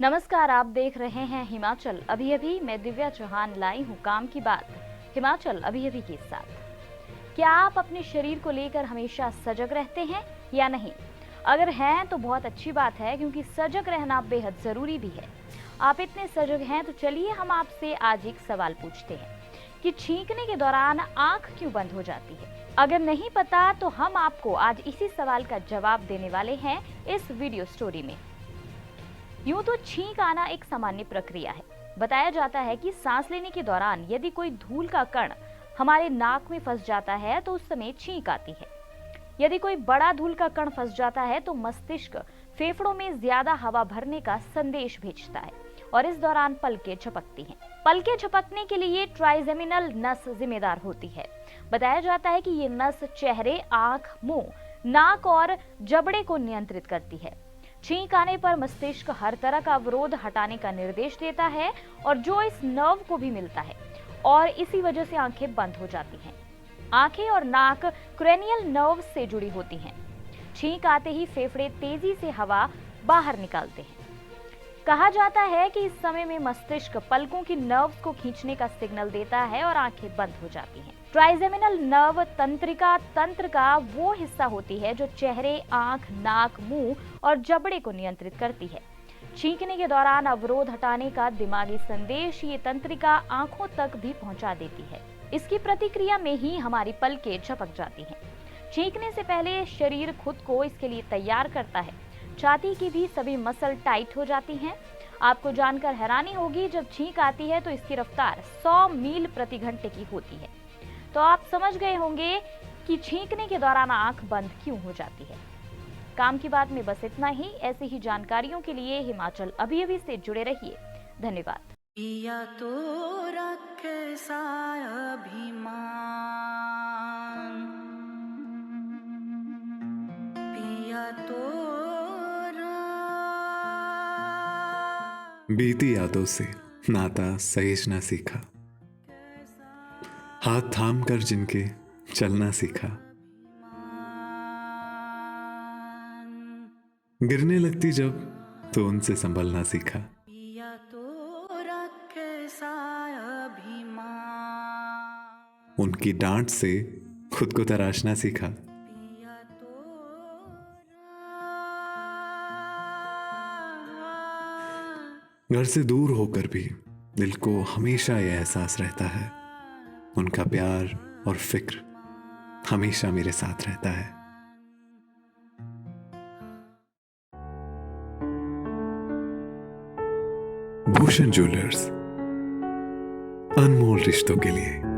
नमस्कार, आप देख रहे हैं हिमाचल अभी अभी। मैं दिव्या चौहान लाई हूँ काम की बात हिमाचल अभी अभी के साथ। क्या आप अपने शरीर को लेकर हमेशा सजग रहते हैं या नहीं? अगर हैं तो बहुत अच्छी बात है, क्योंकि सजग रहना बेहद जरूरी भी है। आप इतने सजग हैं तो चलिए हम आपसे आज एक सवाल पूछते हैं कि छींकने के दौरान आंख क्यों बंद हो जाती है। अगर नहीं पता तो हम आपको आज इसी सवाल का जवाब देने वाले हैं इस वीडियो स्टोरी में। यूं तो छींक आना एक सामान्य प्रक्रिया है। बताया जाता है कि सांस लेने के दौरान यदि कोई धूल का कण हमारे नाक में फंस जाता है तो उस समय छींक आती है। यदि कोई बड़ा धूल का कण फंस जाता है तो मस्तिष्क फेफड़ों में ज्यादा हवा भरने का संदेश भेजता है और इस दौरान पलकें झपकती हैं। पलकें झपकने के लिए ट्राइजेमिनल नस जिम्मेदार होती है। बताया जाता है कि ये नस चेहरे, आंख, मुंह, नाक और जबड़े को नियंत्रित करती है। छींक आने पर मस्तिष्क हर तरह का अवरोध हटाने का निर्देश देता है और जो इस नर्व को भी मिलता है, और इसी वजह से आंखें बंद हो जाती हैं। आंखें और नाक क्रेनियल नर्व से जुड़ी होती हैं। छींक आते ही फेफड़े तेजी से हवा बाहर निकालते हैं। कहा जाता है कि इस समय में मस्तिष्क पलकों की नर्व्स को खींचने का सिग्नल देता है और आंखें बंद हो जाती हैं। ट्राइजेमिनल नर्व तंत्रिका तंत्र का वो हिस्सा होती है जो चेहरे, आंख, नाक, मुंह और जबड़े को नियंत्रित करती है। छींकने के दौरान अवरोध हटाने का दिमागी संदेश ये तंत्रिका आंखों तक भी पहुंचा देती है। इसकी प्रतिक्रिया में ही हमारी पलकें झपक जाती हैं। छींकने से पहले शरीर खुद को इसके लिए तैयार करता है। छाती की भी सभी मसल टाइट हो जाती हैं। आपको जानकर हैरानी होगी, जब छींक आती है तो इसकी रफ्तार 100 मील प्रति घंटे की होती है। तो आप समझ गए होंगे कि छींकने के दौरान आंख बंद क्यों हो जाती है। काम की बात में बस इतना ही। ऐसी ही जानकारियों के लिए हिमाचल अभी अभी से जुड़े रहिए। धन्यवाद। पिया तो कैसा अभिमान, पिया तो बीती यादों से नाता सहेजना सीखा, हाथ थाम कर जिनके चलना सीखा, गिरने लगती जब तो उनसे संभलना सीखा। पिया तो कैसा अभिमान, उनकी डांट से खुद को तराशना सीखा। पिया तो घर से दूर होकर भी दिल को हमेशा यह एहसास रहता है, उनका प्यार और फिक्र हमेशा मेरे साथ रहता है। भूषण ज्वेलर्स, अनमोल रिश्तों के लिए।